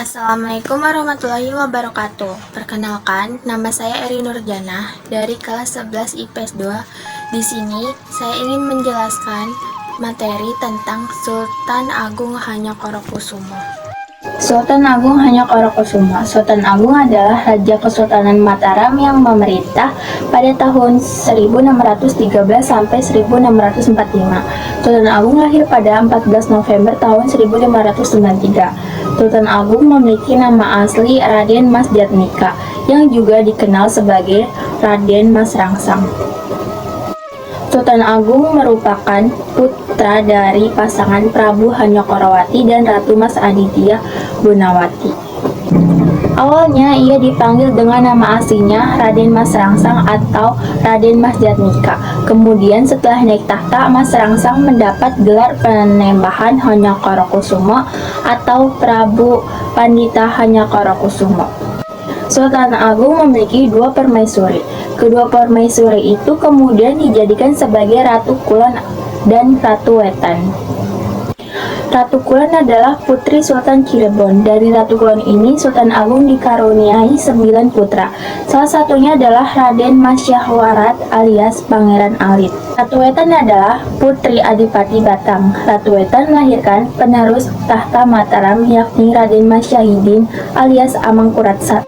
Assalamualaikum warahmatullahi wabarakatuh. Perkenalkan, nama saya Eri Nurjana dari kelas 11 IPS 2. Di sini saya ingin menjelaskan materi tentang Sultan Agung Hanyokorokusumo. Sultan Agung Hanyokorokusumo. Sultan Agung adalah Raja Kesultanan Mataram yang memerintah pada tahun 1613 sampai 1645. Sultan Agung lahir pada 14 November tahun 1593. Sultan Agung memiliki nama asli Raden Mas Jatnika, yang juga dikenal sebagai Raden Mas Rangsang. Sultan Agung merupakan putra dari pasangan Prabu Hanyokorowati dan Ratu Mas Aditya Gunawati. Awalnya ia dipanggil dengan nama aslinya Raden Mas Rangsang atau Raden Mas Jatnika. Kemudian setelah naik tahta, Mas Rangsang mendapat gelar Panembahan Hanyokorokusumo atau Prabu Pandita Hanyokorokusumo. Sultan Agung memiliki dua permaisuri. Kedua permaisuri itu kemudian dijadikan sebagai Ratu Kulon dan Ratu Wetan. Ratu Kulon adalah putri Sultan Cirebon. Dari Ratu Kulon ini, Sultan Agung dikaruniai 9 putra. Salah satunya adalah Raden Mas Syahwarat alias Pangeran Alit. Ratu Wetan adalah putri Adipati Batang. Ratu Wetan melahirkan penerus tahta Mataram yakni Raden Mas Syahidin alias Amangkurat I.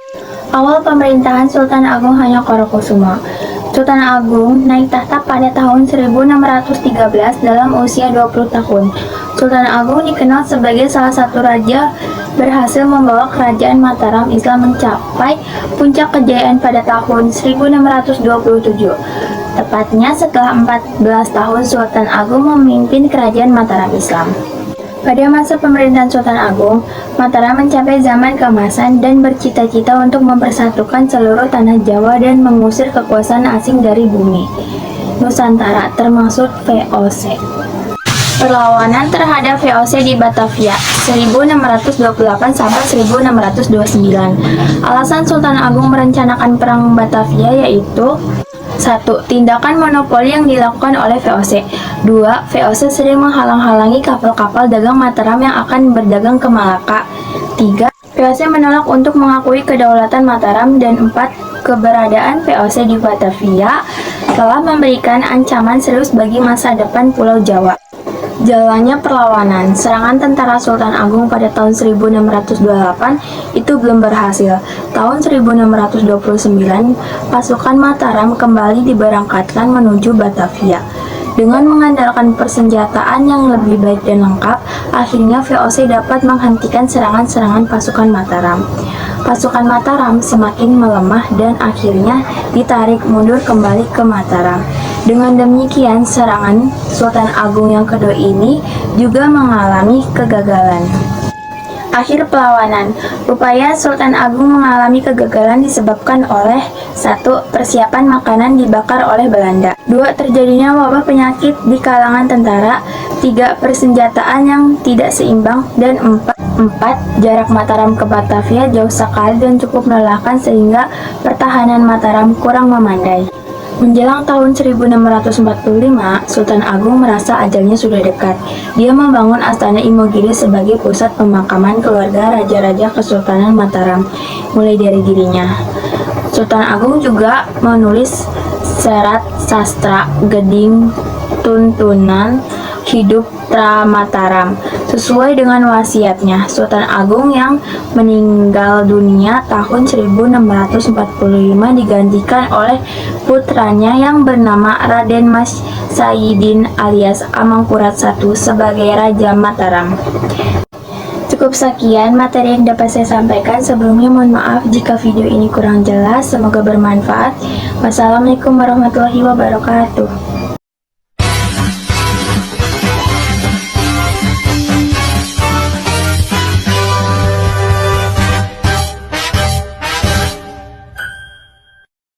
Awal pemerintahan Sultan Agung Hanyokorokusumo. Sultan Agung naik tahta pada tahun 1613 dalam usia 20 tahun. Sultan Agung dikenal sebagai salah satu raja berhasil membawa kerajaan Mataram Islam mencapai puncak kejayaan pada tahun 1627. Tepatnya setelah 14 tahun Sultan Agung memimpin kerajaan Mataram Islam. Pada masa pemerintahan Sultan Agung, Mataram mencapai zaman keemasan dan bercita-cita untuk mempersatukan seluruh tanah Jawa dan mengusir kekuasaan asing dari bumi Nusantara, termasuk VOC. Perlawanan terhadap VOC di Batavia 1628 sampai 1629. Alasan Sultan Agung merencanakan perang Batavia yaitu 1. Tindakan monopoli yang dilakukan oleh VOC. 2. VOC sering menghalang-halangi kapal-kapal dagang Mataram yang akan berdagang ke Malaka. 3. VOC menolak untuk mengakui kedaulatan Mataram. Dan 4. Keberadaan VOC di Batavia telah memberikan ancaman serius bagi masa depan Pulau Jawa. Jalannya perlawanan, serangan tentara Sultan Agung pada tahun 1628 itu belum berhasil. Tahun 1629, pasukan Mataram kembali diberangkatkan menuju Batavia. Dengan mengandalkan persenjataan yang lebih baik dan lengkap, akhirnya VOC dapat menghentikan serangan-serangan pasukan Mataram. Pasukan Mataram semakin melemah dan akhirnya ditarik mundur kembali ke Mataram. Dengan demikian, serangan Sultan Agung yang kedua ini juga mengalami kegagalan. Akhir perlawanan, upaya Sultan Agung mengalami kegagalan disebabkan oleh 1. Persiapan makanan dibakar oleh Belanda. 2. Terjadinya wabah penyakit di kalangan tentara. 3. Persenjataan yang tidak seimbang. Dan 4. Jarak Mataram ke Batavia jauh sekali dan cukup melelahkan sehingga pertahanan Mataram kurang memandai. Menjelang tahun 1645, Sultan Agung merasa ajalnya sudah dekat. Dia membangun Astana Imogiri sebagai pusat pemakaman keluarga raja-raja Kesultanan Mataram, mulai dari dirinya. Sultan Agung juga menulis serat sastra Geding Tuntunan Hidup Tra Mataram. Sesuai dengan wasiatnya, Sultan Agung yang meninggal dunia tahun 1645 digantikan oleh putranya yang bernama Raden Mas Syahidin alias Amangkurat I sebagai Raja Mataram. Cukup sekian materi yang dapat saya sampaikan. Sebelumnya mohon maaf jika video ini kurang jelas. Semoga bermanfaat. Wassalamualaikum warahmatullahi wabarakatuh.